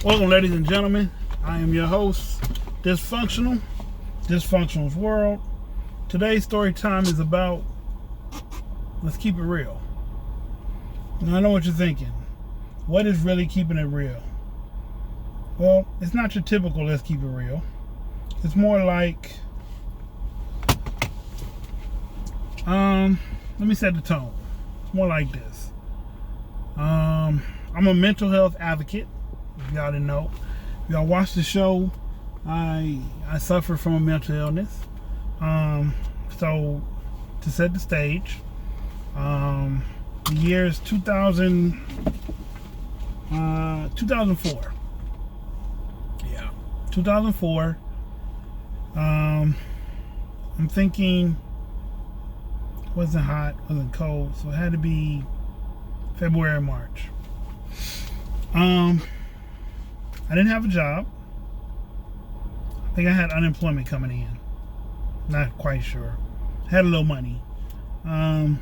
Welcome, ladies and gentlemen. I am your host, Dysfunctional's World. Today's story time is about, let's keep it real. Now, I know what you're thinking. What is really keeping it real? Well, it's not your typical let's keep it real. It's more like, let me set the tone. It's more like this. I'm a mental health advocate. If y'all didn't know, if y'all watch the show, I suffer from a mental illness. So to set the stage, the year is 2004. Yeah, 2004. I'm thinking, wasn't hot, wasn't cold, so it had to be February, March. I didn't have a job. I think I had unemployment coming in. Not quite sure. Had a little money. I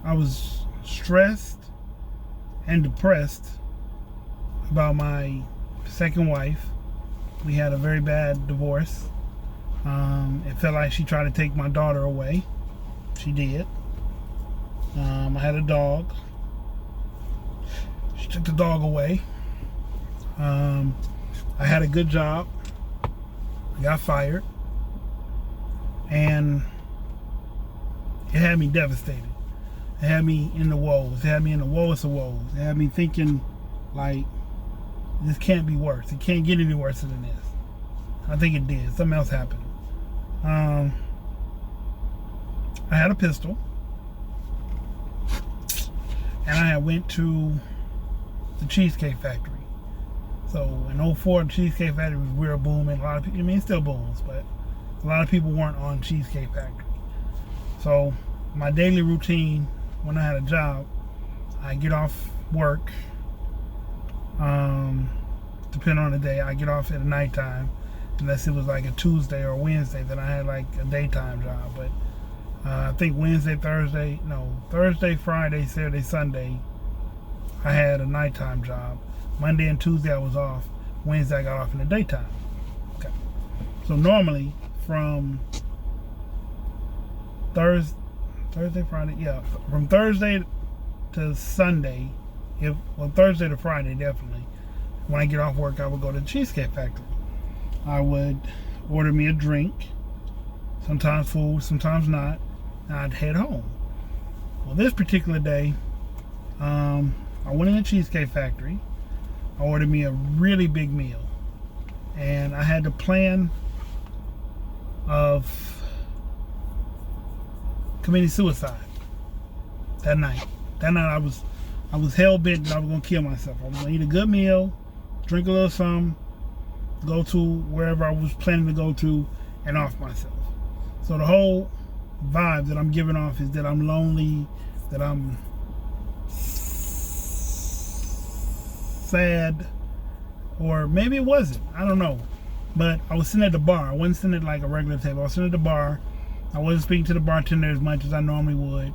was stressed and depressed about my second wife. We had a very bad divorce. It felt like she tried to take my daughter away. She did. I had a dog. She took the dog away. I had a good job. I got fired. And it had me devastated. It had me in the woes. It had me in the lowest of woes. It had me thinking, like, this can't be worse. It can't get any worse than this. I think it did. Something else happened. I had a pistol. And I went to the Cheesecake Factory. So in 2004, the Cheesecake Factory was real booming. A lot of people, I mean, it still booms, but a lot of people weren't on Cheesecake Factory. So my daily routine when I had a job, I get off work, depending on the day, I get off at nighttime, unless it was like a Tuesday or Wednesday, then I had like a daytime job. But I think Thursday, Friday, Saturday, Sunday, I had a nighttime job. Monday and Tuesday I was off. Wednesday I got off in the daytime. Okay. So normally from Thursday, Friday, yeah, from Thursday to Sunday, Thursday to Friday definitely, when I get off work I would go to the Cheesecake Factory. I would order me a drink, sometimes food, sometimes not, and I'd head home. Well, this particular day, I went in the Cheesecake Factory. I ordered me a really big meal, and I had the plan of committing suicide that night. That night I was hell bent that I was gonna kill myself. I was gonna eat a good meal, drink a little something, go to wherever I was planning to go to, and off myself. So the whole vibe that I'm giving off is that I'm lonely, that I'm sad, or maybe it wasn't. I don't know. But I was sitting at the bar. I wasn't sitting at like a regular table. I was sitting at the bar. I wasn't speaking to the bartender as much as I normally would.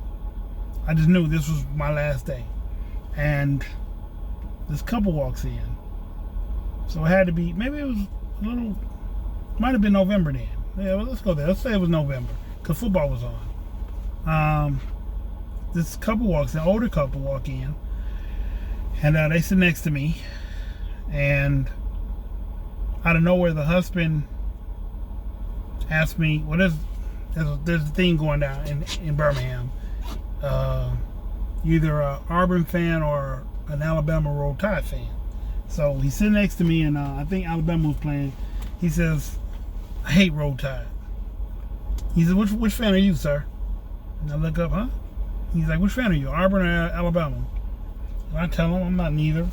I just knew this was my last day. And this couple walks in. So it had to be, maybe it was a little, might have been November then. Yeah, well, let's go there. Let's say it was November, because football was on. This couple walks in, older couple walk in. And they sit next to me, and out of nowhere, the husband asked me, "Well, there's a thing going down in Birmingham. Either a Auburn fan or an Alabama Roll Tide fan." So he's sitting next to me, and I think Alabama was playing. He says, "I hate Roll Tide." He said, "Which fan are you, sir?" And I look up, huh? He's like, "Which fan are you, Auburn or Alabama?" I tell him I'm not neither.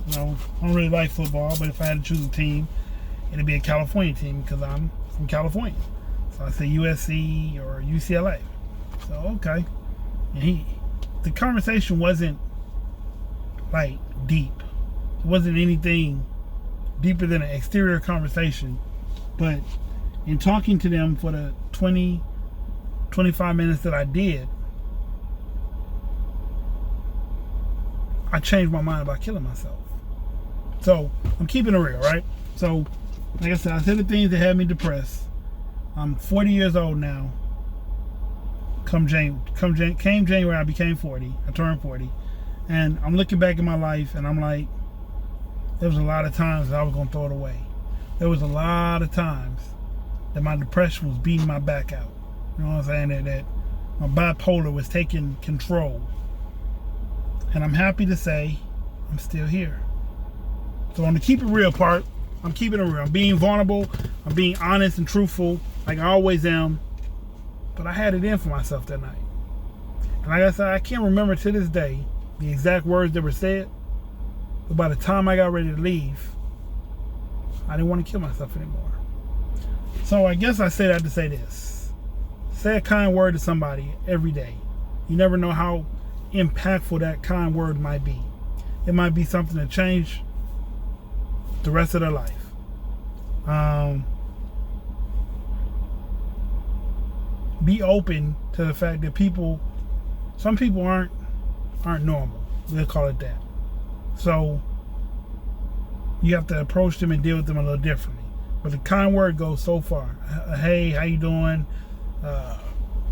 I don't really like football, but if I had to choose a team, it'd be a California team because I'm from California. So I say USC or UCLA. So okay. And the conversation wasn't like deep. It wasn't anything deeper than an exterior conversation. But in talking to them for the 25 minutes that I did, I changed my mind about killing myself. So I'm keeping it real, right? So, like I said, I said the things that had me depressed. I'm 40 years old now. Came January, I became 40. I turned 40. And I'm looking back at my life, and I'm like, there was a lot of times that I was going to throw it away. There was a lot of times that my depression was beating my back out. You know what I'm saying? That my bipolar was taking control. And I'm happy to say I'm still here. So on the keep it real part, I'm keeping it real. I'm being vulnerable. I'm being honest and truthful like I always am. But I had it in for myself that night. And like I said, I can't remember to this day the exact words that were said. But by the time I got ready to leave, I didn't want to kill myself anymore. So I guess I say that to say this. Say a kind word to somebody every day. You never know how impactful that kind word might be. It might be something to change the rest of their life. Be open to the fact that some people aren't normal. We'll call it that. So you have to approach them and deal with them a little differently. But the kind word goes so far. Hey, how you doing?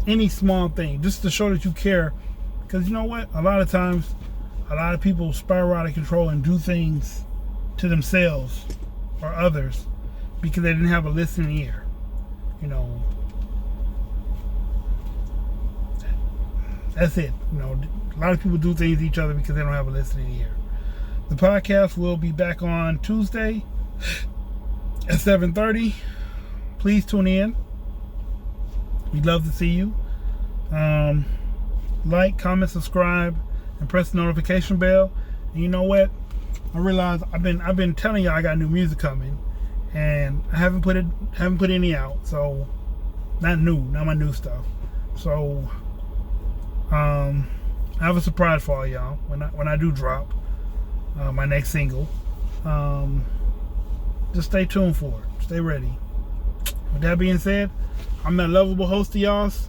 Any small thing, just to show that you care. Because you know what? A lot of times, a lot of people spiral out of control and do things to themselves or others because they didn't have a listening ear. You know, that's it. You know, a lot of people do things to each other because they don't have a listening ear. The podcast will be back on Tuesday at 7:30. Please tune in. We'd love to see you. Like, comment, subscribe, and press the notification bell. And you know what? I realize I've been telling y'all I got new music coming, and I haven't put any out. So not my new stuff. So I have a surprise for all y'all when I do drop my next single. Just stay tuned for it. Stay ready. With that being said, I'm that lovable host of y'all's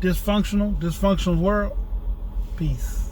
Dysfunctional World. Peace.